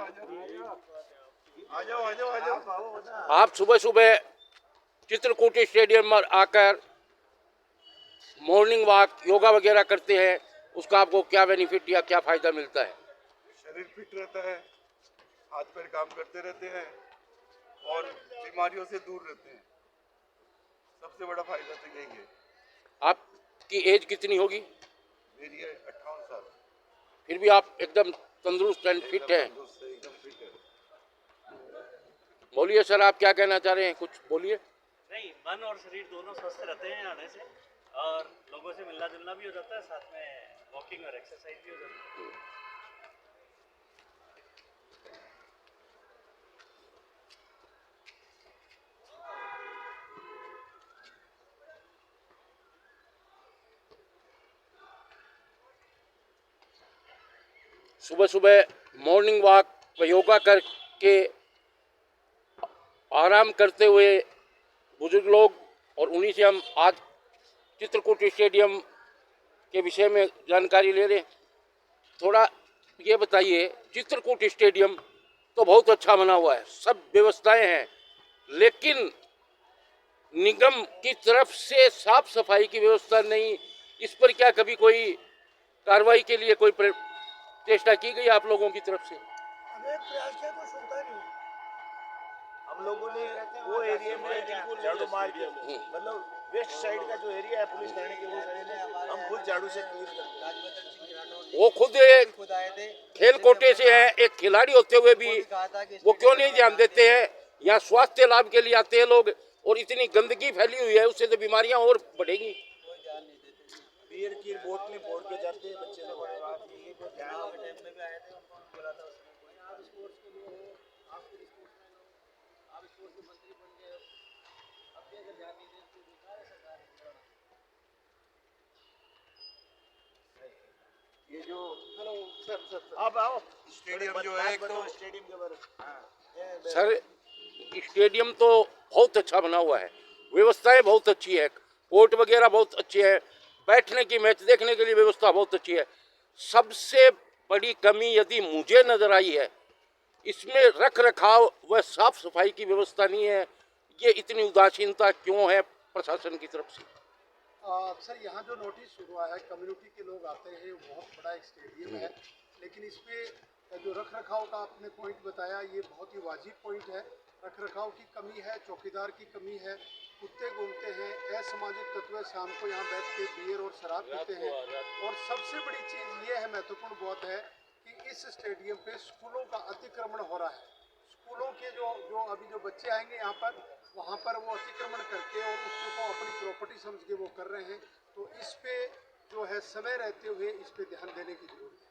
आ जाओ आ जाओ आ जाओ। आप सुबह सुबह चित्रकूट स्टेडियम में आकर मॉर्निंग वॉक योगा वगैरह करते हैं, उसका आपको क्या बेनिफिट या क्या फायदा मिलता है? शरीर फिट रहता है, हाथ पैर काम करते रहते हैं और बीमारियों से दूर रहते हैं। सबसे बड़ा फायदा तो यही है। आपकी एज कितनी होगी? मेरी है 58 साल। फिर भी आप एकदम तंदुरुस्त एंड फिट हैं। एकदम फिट है। बोलिए सर, आप क्या कहना चाह रहे हैं, कुछ बोलिए। नहीं, मन और शरीर दोनों स्वस्थ रहते हैं आने से, और लोगों से मिलना जुलना भी हो जाता है, साथ में वॉकिंग और एक्सरसाइज भी हो जाती है। सुबह सुबह मॉर्निंग वॉक व योगा करके आराम करते हुए बुजुर्ग लोग, और उन्हीं से हम आज चित्रकूट स्टेडियम के विषय में जानकारी ले रहे हैं। थोड़ा ये बताइए, चित्रकूट स्टेडियम तो बहुत अच्छा बना हुआ है, सब व्यवस्थाएं हैं, लेकिन निगम की तरफ से साफ सफाई की व्यवस्था नहीं। इस पर क्या कभी कोई कार्रवाई के लिए कोई चेष्टा की गई आप लोगों की तरफ से? अनेक प्रयास किया तो सुनता नहीं। हम लोगों ने वो एरिया में बिल्कुल झाड़ू मार दिया, मतलब वेस्ट साइड का जो एरिया है पुलिस थाने के, वो सारे हम खुद झाड़ू से क्लीन करते। वो खुद एक खेल कोटे से है, एक खिलाड़ी होते हुए भी वो क्यों नहीं ध्यान देते हैं? यहाँ स्वास्थ्य लाभ के लिए आते हैं लोग, और इतनी गंदगी फैली हुई है, उससे तो बीमारियां और बढ़ेगी। बियर की बोतलें फोड़ के जाते हैं बच्चे लोग। ये जो सर अब आओ स्टेडियम जो है, एक तो स्टेडियम के बारे में सर, स्टेडियम तो बहुत अच्छा बना हुआ है, व्यवस्थाएं बहुत अच्छी है, कोर्ट वगैरह बहुत अच्छे है, बैठने की, मैच देखने के लिए व्यवस्था बहुत अच्छी है। सबसे बड़ी कमी यदि मुझे नजर आई है, इसमें रख रखाव व साफ सफाई की व्यवस्था नहीं है। ये इतनी उदासीनता क्यों है प्रशासन की तरफ से? सर, यहाँ जो नोटिस हुआ है, कम्युनिटी के लोग आते हैं, बहुत बड़ा एक स्टेडियम है, लेकिन इसमें जो रख रखाव का आपने पॉइंट बताया, ये बहुत ही वाजिब पॉइंट है। रख रखाव की कमी है, चौकीदार की कमी है, कुत्ते घूमते हैं, असामाजिक तत्व शाम को यहाँ बैठ के बियर और शराब पीते हैं। और सबसे बड़ी चीज़ ये है, महत्वपूर्ण बात है कि इस स्टेडियम पे स्कूलों का अतिक्रमण हो रहा है। स्कूलों के जो अभी जो बच्चे आएंगे यहाँ पर, वहाँ पर वो अतिक्रमण करके और उसको अपनी प्रॉपर्टी समझ के वो कर रहे हैं। तो इस पे जो है समय रहते हुए इस पे ध्यान देने की जरूरत है।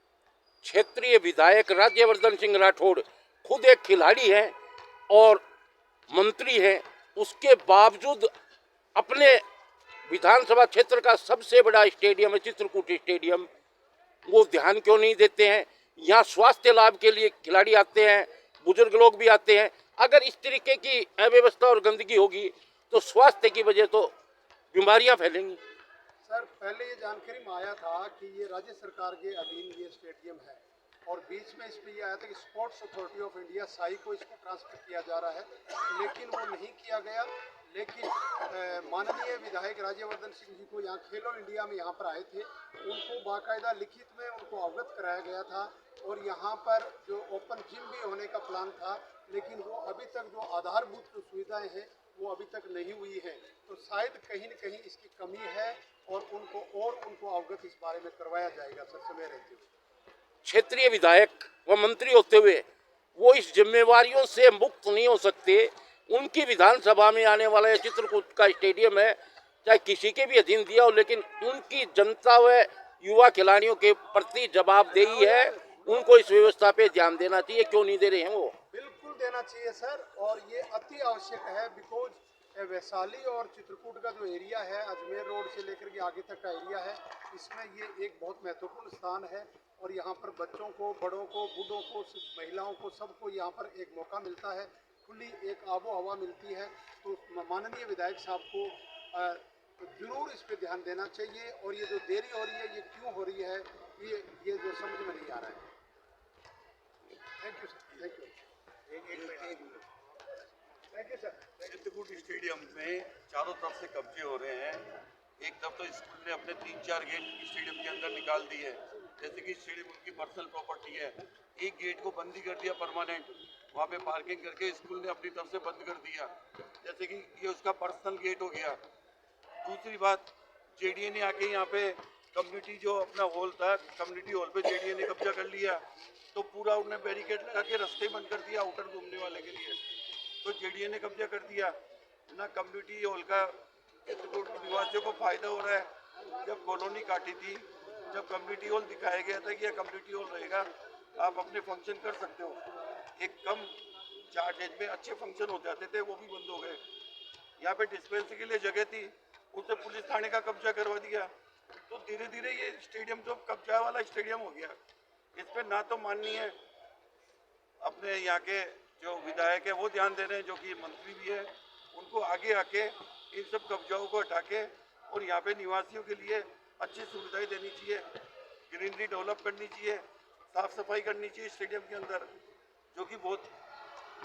क्षेत्रीय विधायक राज्यवर्धन सिंह राठौड़ खुद एक खिलाड़ी हैं और मंत्री हैं, उसके बावजूद अपने विधानसभा क्षेत्र का सबसे बड़ा स्टेडियम है चित्रकूट स्टेडियम, वो ध्यान क्यों नहीं देते हैं? यहाँ स्वास्थ्य लाभ के लिए खिलाड़ी आते हैं, बुजुर्ग लोग भी आते हैं। अगर इस तरीके की अव्यवस्था और गंदगी होगी तो स्वास्थ्य की वजह तो बीमारियां फैलेंगी। सर, पहले ये जानकारी में आया था कि ये राज्य सरकार के अधीन ये स्टेडियम है, और बीच में इस पर यह आया था कि sports authority of India Sai को इसको ट्रांसफर किया जा रहा है, लेकिन वो नहीं किया गया। लेकिन माननीय विधायक राज्यवर्धन सिंह जी को यहाँ खेलो इंडिया में यहाँ पर आए थे, उनको बाकायदा लिखित में उनको अवगत कराया गया था, और यहाँ पर जो ओपन जिम भी होने का प्लान था, लेकिन वो अभी तक जो आधारभूत जो सुविधाएं हैं वो अभी तक नहीं हुई है। तो शायद कहीं न कहीं इसकी कमी है, और उनको अवगत इस बारे में करवाया जाएगा सर, समय रहते हुए। क्षेत्रीय विधायक व मंत्री होते हुए वो इस जिम्मेवारियों से मुक्त नहीं हो सकते। उनकी विधानसभा में आने वाला चित्रकूट का स्टेडियम है, चाहे किसी के भी अधीन दिया हो, लेकिन उनकी जनता व युवा खिलाड़ियों के प्रति जवाबदेही है, उनको इस व्यवस्था पे ध्यान देना चाहिए। क्यों नहीं दे रहे हैं वो? बिल्कुल देना चाहिए सर, और ये अति आवश्यक है। बिकॉज वैशाली और चित्रकूट का जो एरिया है, अजमेर रोड से लेकर के आगे तक का एरिया है, इसमें ये एक बहुत महत्वपूर्ण स्थान है, और यहाँ पर बच्चों को, बड़ों को, बूढ़ों को, महिलाओं को, सबको यहाँ पर एक मौका मिलता है, खुली एक आबो हवा मिलती है। तो माननीय विधायक साहब को जरूर इस पर ध्यान देना चाहिए, और ये जो देरी हो रही है ये क्यों हो रही है, ये जो समझ में नहीं आ रहा है। Thank you sir, thank you. Thank you sir. Chitrakoot stadium में चारों तरफ से कब्जे हो रहे हैं। एक तरफ तो स्कूल ने अपने 3-4 गेट स्टेडियम के अंदर निकाल दी है, जैसे कि स्टेडियम उनकी पर्सनल प्रॉपर्टी है। एक गेट को बंद ही कर दिया परमानेंट, वहाँ पे पार्किंग करके स्कूल ने अपनी तरफ से बंद कर दिया, जैसे कि ये उसका पर्सनल गेट हो गया। दूसरी बात, जेडीए ने आके यहाँ पे कम्युनिटी जो अपना हॉल था, कम्युनिटी हॉल पे जेडीए ने कब्जा कर लिया, तो पूरा उन्होंने बैरिकेड लगा के रास्ते बंद कर दिया आउटर घूमने वाले के लिए। तो जेडीए ने कब्जा कर दिया ना। कम्युनिटी हॉल का चित्रकूट निवासियों को फायदा हो रहा है। जब कॉलोनी काटी थी, जब कम्युनिटी हॉल दिखाया गया था कि यह कम्युनिटी हॉल रहेगा, आप अपने फंक्शन कर सकते हो, एक कम चार्जेज में अच्छे फंक्शन हो जाते थे, वो भी बंद हो गए। यहाँ पे डिस्पेंसरी के लिए जगह थी, उसे पुलिस थाने का कब्जा करवा दिया। तो धीरे धीरे ये स्टेडियम तो कब्जा वाला स्टेडियम हो गया। इस पर ना तो माननीय अपने यहाँ के जो विधायक है वो ध्यान दे रहे हैं, जो कि मंत्री भी है, उनको आगे आके इन सब कब्जाओं को हटा के और यहाँ पे निवासियों के लिए अच्छी सुविधाएं देनी चाहिए, ग्रीनरी डेवलप करनी चाहिए, साफ सफाई करनी चाहिए स्टेडियम के अंदर, जो कि बहुत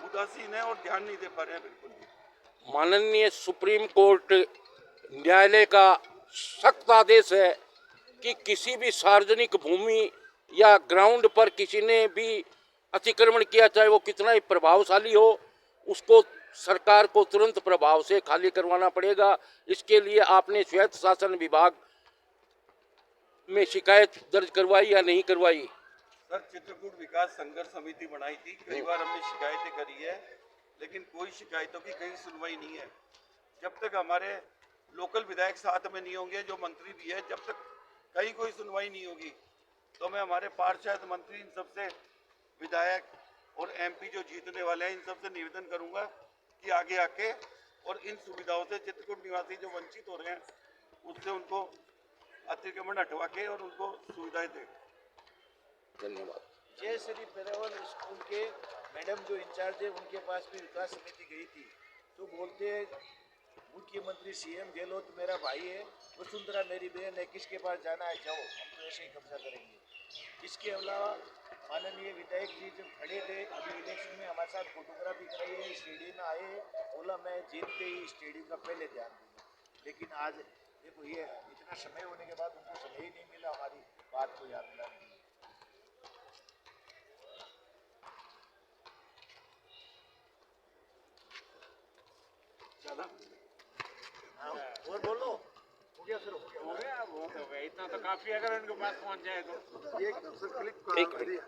उदासीन है और ध्यान नहीं दे पा रहे हैं बिल्कुल भी। माननीय सुप्रीम कोर्ट न्यायालय का सख्त आदेश है कि किसी भी सार्वजनिक भूमि या ग्राउंड पर किसी ने भी अतिक्रमण किया, चाहे वो कितना ही प्रभावशाली हो, उसको सरकार को तुरंत प्रभाव से खाली करवाना पड़ेगा। इसके लिए आपने स्वायत्त शासन विभाग में शिकायत दर्ज करवाई या नहीं करवाई? सर, चित्रकूट विकास संघर्ष समिति बनाई थी, कई बार हमने शिकायतें करी है, लेकिन कोई शिकायतों की कहीं सुनवाई नहीं है। जब तक हमारे लोकल विधायक साथ में नहीं होंगे, जो मंत्री भी है, जब तक कहीं कोई सुनवाई नहीं होगी, तो मैं हमारे पार्षद मंत्री इन सबसे, विधायक और एमपी जो जीतने वाले हैं, इन सबसे निवेदन करूंगा कि आगे आके और इन सुविधाओं से चित्रकूट निवासी जो वंचित हो रहे हैं, उससे उनको अतिक्रमण हटवा के और उनको सुविधाएं दें। धन्यवाद। जय श्री पेरावल स्कूल के मैडम जो इंचार्ज है, उनके पास भी विकास समिति गई थी, तो बोलते मुख्यमंत्री सीएम गहलोत मेरा भाई है, वसुंधरा मेरी बहन है, किसके पास जाना है जाओ, हम तो ऐसे ही कब्जा करेंगे। इसके अलावा माननीय विधायक जी जब खड़े थे अभी इलेक्शन में, हमारे साथ फोटोग्राफी कराई है, स्टेडियम में आए, बोला मैं जीतते ही स्टेडियम का पहले ध्यान दूंगा। लेकिन आज देखो, ये इतना समय होने के बाद उनको समय ही नहीं मिला हमारी बात को याद दिलाने के लिए। और बोलो, हो गया सर, हो गया। हो गया, बहुत हो गया, इतना तो काफी, अगर उनके पास पहुंच जाए तो। ये सर क्लिक एक मिनट।